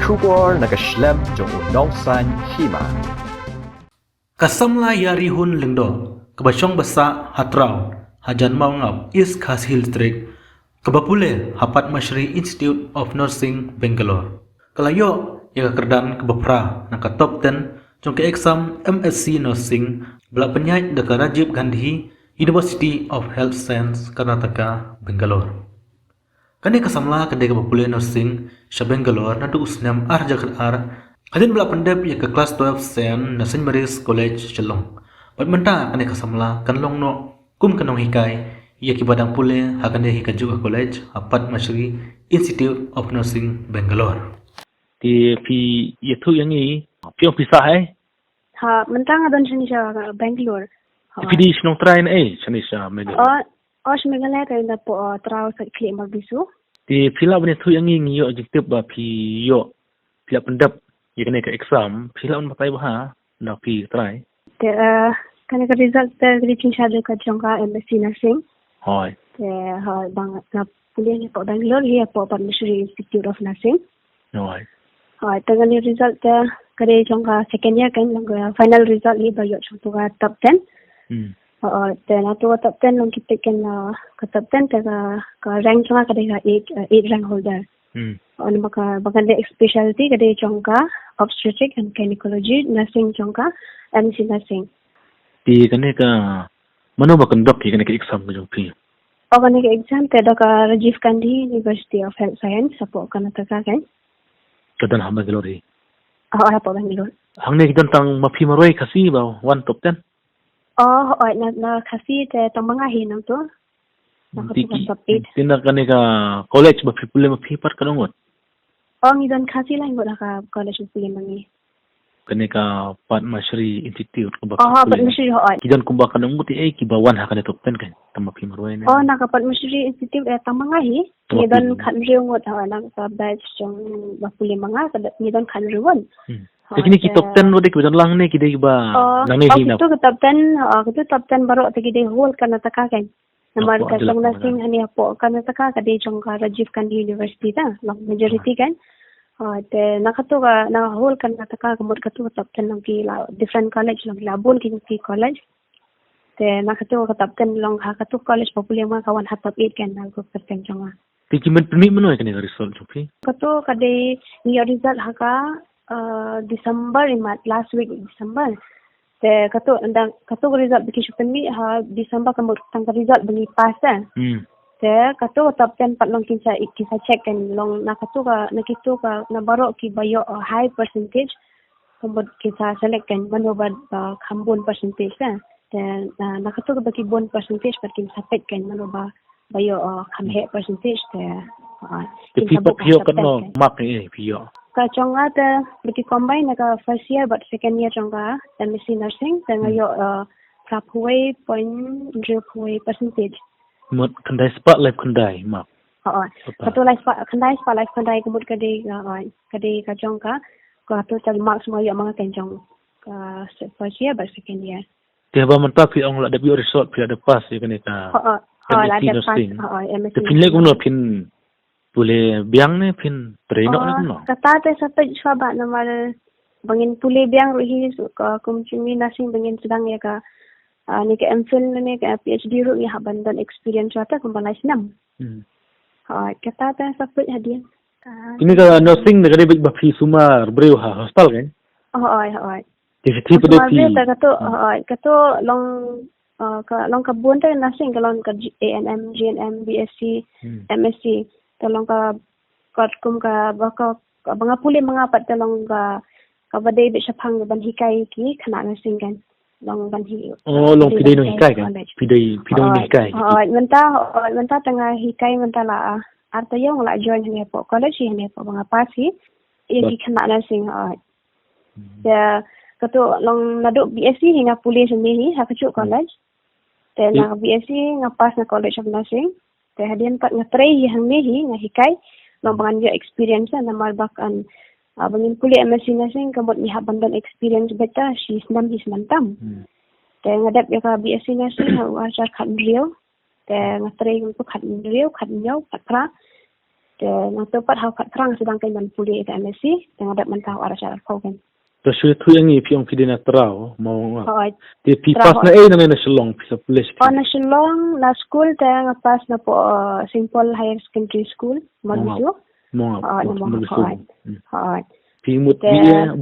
Kubor nakaslem jong udongsan Hima. Samla yarihun lengdo, kebasyong basa hatrau, hajan maungap East Khasi District, kebapule hapat Masyri Institute of Nursing Bangalore. Kalayo ya kerdan kebapra naka top 10 jong ke exam MSc Nursing belak penyait deka Rajiv Gandhi University of Health Science Karnataka Bangalore. Kani kasamla kadai kebapule nursing sa Bangalore nadu usnam jagat Adin belak Pyndep ya ke kelas 12 sen na St. Mary's College Chelong. Pat menta kani kasamla kanlong no kum kanong hikai ya ki badang pule hakande hika juga college apat Masyri Institute of Nursing Bangalore. Thì phi thu yang ni piong pisa hai Ha, mentang adon sini sa Bangalore. phi di sinong try na sini sa mega Semingala tayo na po traw sa kli magbisu. thì phi la bani thu yang ni yo jiktip ba phi yo phi la Pyndep ya kene ka exam phi la un matai ba ha na phi try Te kana ka result ta reaching sa ka jongka MSc nursing. hoi Te ha bang na puli ni po Bangalore hi po Masyri Institute of Nursing. hoi Ha ta ni result ta kare jongka second year kan lang final result ni ba yo jongka top 10. Then ato top 10 long kita kan ka top 10 ta ka rank jongka kada 8 rank holder. Ano maka baganda specialty kada jongka obstetric and gynecology nursing jongka MC nursing. thì kene ka mano ba conduct kene ka exam ka jong phi Organic exam ta ka Rajiv Gandhi University of Health Science sa po Karnataka kan. kadan ha Bangalore Ara po Bangalore. hang ne kidan tang mapi maroi Khasi ba one top 10 Na Khasi te tong mga hinang to. tiki Top 8. tinda kene ka college ba phi pule mapi par kanongot Ngidon Khasi lang wala ka college of Pilimani. kene ka Pat Masyri Institute ka ba Pat Masyri hoot. kidan kumba kanongot kibawan ha kene top 10 kan tang mapi maroi na Nakapat Masyri Institute tong mga hi. Ngidon kanriyo ngot nang sa batch jong bapuli mga ngidon kanriyon. Kini ki top 10 udah kidan lang ne kidai ba nang ne hina Itu top 10 baru tagi de whole Karnataka kan. Namar ka sang nursing hani po Karnataka ka de jong ka Rajiv Gandhi University ta long majority kan. Te nakato ka na whole Karnataka kamot ka top 10 lang ki different college lang labon ki college. Te nakato ka top 10 long ha ka college populi mga kawan ha top 8 kan nang ko percent jong. tiki men permi mano kene result chopi Kato ka de ni result ha ka December last week December te kato result biki shupeni ha December kamut tang result bani pass te kato top 10 patlong kinsa check kan long nakato ka nakito ka na baro ki bayo high percentage kamut kinsa select kan manobad khambon percentage te nakato ka baki bon percentage pat kinsa pet kan manoba bayo khamhe percentage te pipo pio kan no mark pio ka chonga ta biki combine ka first year but second year chonga MSc nursing tanga yo praphuai 0.0 percentage mot kandai spot life kandai mark kato life khandai spa life khandai kumut kade ka chonga ka to tal marks mo yo mga kenjong ka first year but second year tiba manta pi ong la de result pi ada pass ya kene ka la de pass MSc te pinle kuno pin pule biang ne pin traino ne kuno kata te sapet saba namal bangin pule biang ruhi ka kumchumi nursing bangin sedang ya ka ni ka MPhil ne ka PhD ru ya bandan experience wata kumbalai sinam kata te sapet hadian ini ka nursing ne kade ba fi sumar breu ha hostel kan ti pede pi kato long ka buon ta nursing kalon ka ANM GNM BSc MSc talong ka kum ka baka mga puli mga pat talong ka kabade bi sa phang ban hikai ki khana nursing kan long ban hi long pidai no hikai kan pidai no hikai menta tanga hikai menta la arta yung la join ni po college ni po mga pasi i khana nursing ya kato long nadu BSc hinga puli sini ha kacu college te na BSc nga pas na college of nursing te hadian pat nga tray hang mehi nga hikai long bangan yo experience na malbakan bangin puli MSc nursing kamot ni habandan experience beta si snam tam te ngadap ya ka BSc nursing ha wasar khat rio te nga tray ko khat rio khat nyaw patra nang tepat hau kat kerang sedangkan man pulih ke MSc dengan dapat mentau arah cara kau kan. Terus tu yang ni piang pidana terau mau ngap. Hoi. Dia pipas na na selong pisa pulis. Na Shillong na school tayang pas na po simple higher secondary school Maludu. Mau ngap. Hoi. Pynwit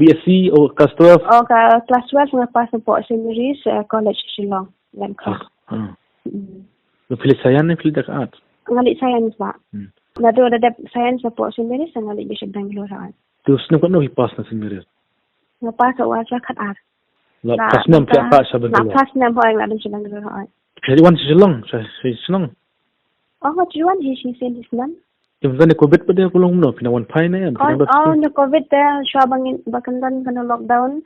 BSc o kelas 12. Oh ka kelas 12 nga pas na po St. Mary's College Shillong dan ko. Lu pilih sains ni pilih dekat art. Ngali science ba. Na do ada science na po St. Mary's ngali di sa Bangalore ha. Terus nak nak pipas na sendiri. Nga pas sa waja kat art. La pas nam pia pa sa Na Bangalore. pas na po ang ladan sa Bangalore ha. Jadi wan selong, saya senang. Oh what you want he said this nan. Yang tadi COVID pada pulang no pinawan pai na yan. Oh na COVID siya bangin bakandan kana lockdown.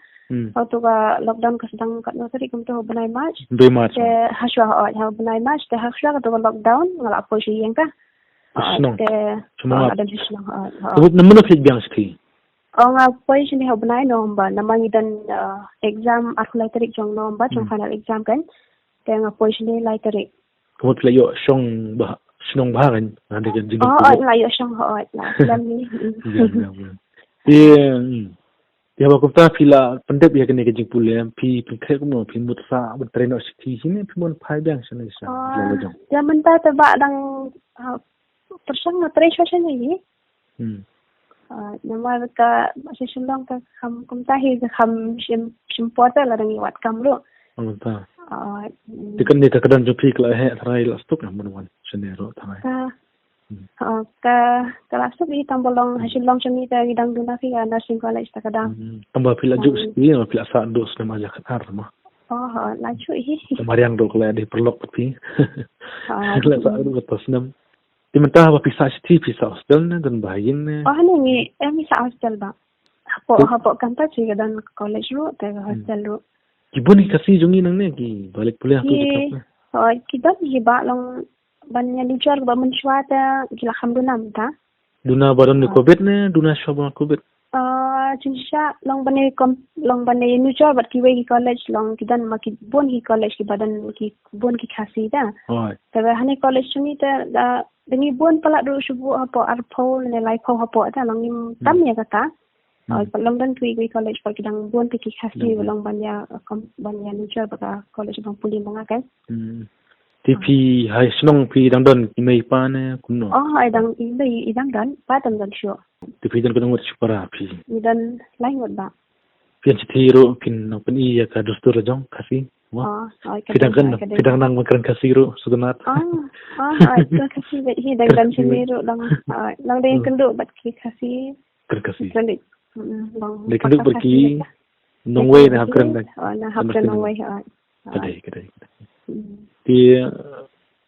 Auto ka lockdown ka sedang kat no tadi kumto banay March. 2 Mac. Haswa ha banay March te haswa ka to lockdown ngala po siya yang ka. Senang. Semua ada di senang. Sebab namun nak pilih biang sekali. Oh nga po siya ni ha banay no ba namangidan exam akulay tarik jong no ba jong final exam kan. Kaya nga po siya ni lay tarik. Kamu pilih yo song bah senang bahagan ada kan jeng. Oh layo siyang hoot na. Alam ni. Ya waktu ta pila Pyndep ya kena kejing pulih pi pengkret kuno pi mutsa bertrain siti sini pi mon pai bang sana isa. Zaman ta taba dang persang na trace siya ni. Nama ka masih sulong ka kam kumtahi ka kam simpota la dang iwat kamro. Oh ta. Dikan ni kadang jopi kala he tharai la stok na mon wan senero tharai. Kelas tu di tambolong hasil long sini ta gidang duna fi nursing college ta kadang. Tambah pila juk sini ma pila sa dos na maja kat ar ma. Oh laju hi. Mariang do kala di perlok pati. Kala sa do kat senam. Di mentah apa pisah siti pisah hostel na dan bayin na. Oh ni mi sa hostel ba. Hapo kanta si kadang college ro ta hostel ro. Kibun ni kasi jungi nang ni ki balik kuliah tu dekat. Oh kita di ba long bannya lucar ba mensuata gila hamdunam ta. Duna baron ni COVID ne, duna shobon COVID. Cinsya long bane lucar bat ki wegi college long kidan maki bon ki college ki badan ki bon ki Khasi ta. Oh. Tapi hani college ni ta demi bon pala do subu apa arpo ne lai ko apa ta long im tam ya kata. Long dan kui college pa kidang bon ki Khasi long banya lucar ba college bang puli mga kan. TP hai senong pi dang don imei pa ne kuno. Oh ai dang imei idang dan pa tam dan syo. TP dan kunong chupara pi. Idan lain wat ba. Pian citiro pin nang pen iya ka dostor jong Khasi. Wah. Pidang nang makan Khasi ro sugunat. Ai Khasi bet hi dang dan simiro lang dang kendo bat ki Khasi. Khasi. Kalik. Dai kendo berki nongway na hapkan dak. Na hapkan nongway ha. Kedai. Di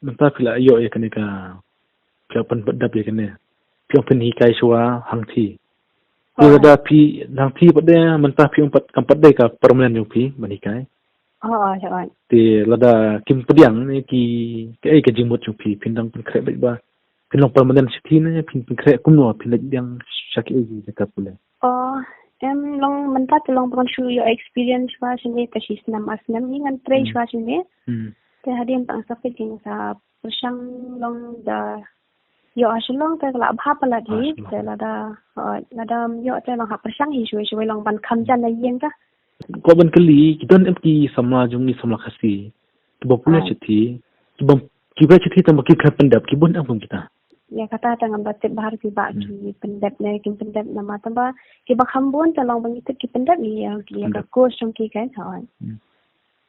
mentah pila yo ya kene ka kapan Pyndep ya kene piang pen hikai suwa hangti dia ada pi hangti pada mentah piang kampat dai ka permanent yo pi manikai Ya. di lada kim pediang ni ki ke jimut yo pi pindang pen krek ba pinong permanent city ne pin krek kumno pin yang syaki uji dekat pula em long mentat long pengsu yo experience wa sini kasi senam asnam ni ngan tray wa sini. Te hadian tang sakit king sa persang long da yo aslong te la bha pala di te la da yo te long ha persang hi shwe long ban kham jan la yeng ka. Ko ban kali kita em ki Samla jong ni Samla Khasi. Tiba pula citi. Tiba citi tambah ki Pyndep ki bon ang kita. Ya kata tangan batik bahar ki ba ki Pyndep ne ki Pyndep nama tamba ki ba khambon te long bangit ki Pyndep ni ya ki ka course jong ki kan ha.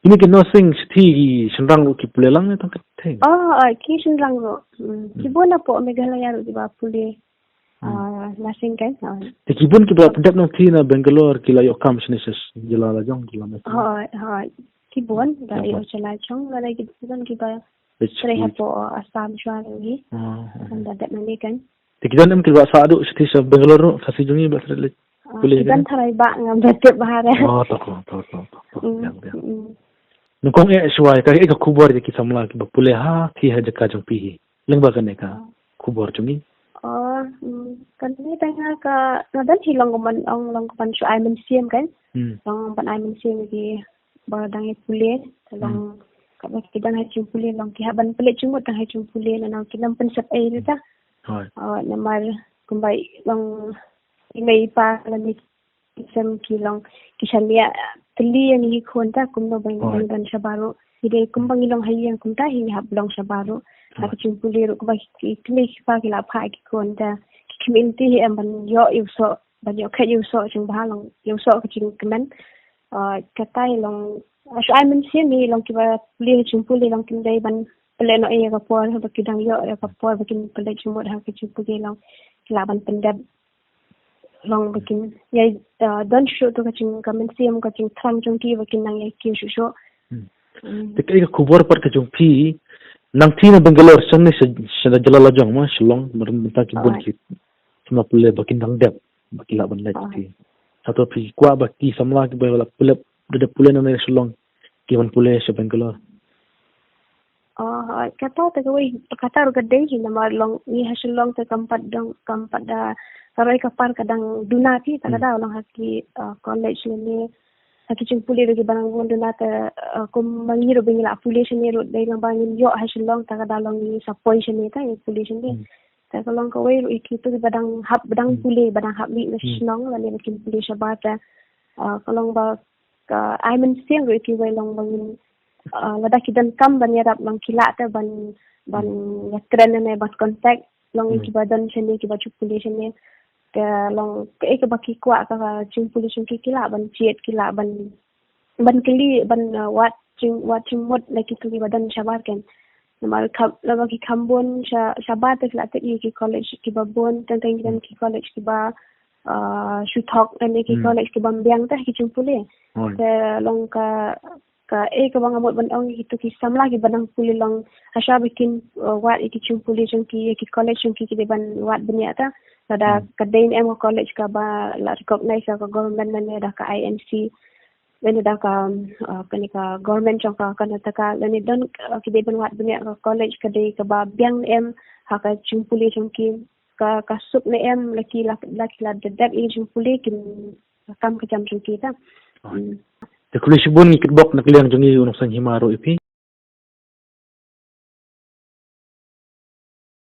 Ini ke nursing siti senrang ki pulelang ni tangkat theng. Ki senrang ro. Ki bona po Meghalaya ro di ba puli. Nursing kan. Te ki bon ki ba Pyndep nang ti na Bangalore ki layo kam sneses jelala jong jelama. Ki bon da yo chala chong la ki don ki ba Sri hapo asam shwa ni. Anda dat nani kan. Te ki don em ki ba sa adu siti sa Bangalore Khasi jongi ba sre puli kan tharai ba ngam batik bahar. To. Nukong suai ka kubor ki Samla ki bapule ha thi ha jaka jong pi leng ba kan ka kubor chumi kan ni tanga ka nadan hi long man suai men siam kan long ban ai men siam ki ba dang pule long ka ba ki dang ha chu pule long ki ha ban pule chungo tang ha chu pule na ki nam pen sap ai ta Rồi. Namar kumbai long imay pa lamit isam kilong kishamia tli ni khonta kumno bang dan shabaro ide kumbang ilong hayang kumta hi hablong shabaro nak chumpuli ru kubai kli pa kila pha ki khonta community hi amban yo yuso ban yo kha yuso chung ba long yuso ka chung kemen katai long so I men sim ni long kiba puli chumpuli long kindai ban pele no e ka por ha bakidang yo ka por bakin pele chumot ha ki chumpuli long kilaban Pyndep long bakin yai don show to kaching kamen siam kaching thang jong ki bakin nang yai ki shu Te kai ka khubor par ka jong phi nang thi na Bangalore sang ne sa jalala jong ma shillong maram ta ki bon ki tuma pule bakin dang dep bakila ban lai thi satu phi kwa baki samla ki bala pule de pule na ne shillong ki ban pule sa Bangalore kata ta gawai kata ru gadai hi nama long ni hasilong ta kampat da sarai kapar kadang dunati ta kada long haki college ni haki chung puli ru banang bon dunata kum mangi ru bingla population ni ru dai lang bangin yo hasilong ta kada long ni sa position ni ta population ni ta kalong kawai ru iki tu badang hap badang puli badang hap ni nasional la ni kin puli sabata kalong ba I men siang ru iki wai long bangin lada kidan kam ban yarap long kila ta ban yatren ne ban contact long ki badan chene ki bachu population ne ka long ke baki kwa ka chung population ki kila ban chiet kila ban kili ban wat chung mot laki kili badan shabar ken namal khab laga ki khambon shabat ta ta ki college ki babon tang ki college ki ba shuthok ne ki college ki bambyang ta ki chung pule ta long ka ka bang amot ban ong itu ki samla ki banang puli long asha bikin wat iki chung puli chung ki college chung ki ban wat benya ta ada kadain em college ka ba la recognize ka government ne da ka IMC ne da ka kanika government chung ka kana ta ka ne don ki ban wat benya ka college ka dei ka ba byang em ha ka chung puli chung ki ka sup ne em laki la dat e chung puli kin kam ka jam chung ki ta Te kulisibun ikit bok nak liang jongi unok sang Hima ro ipi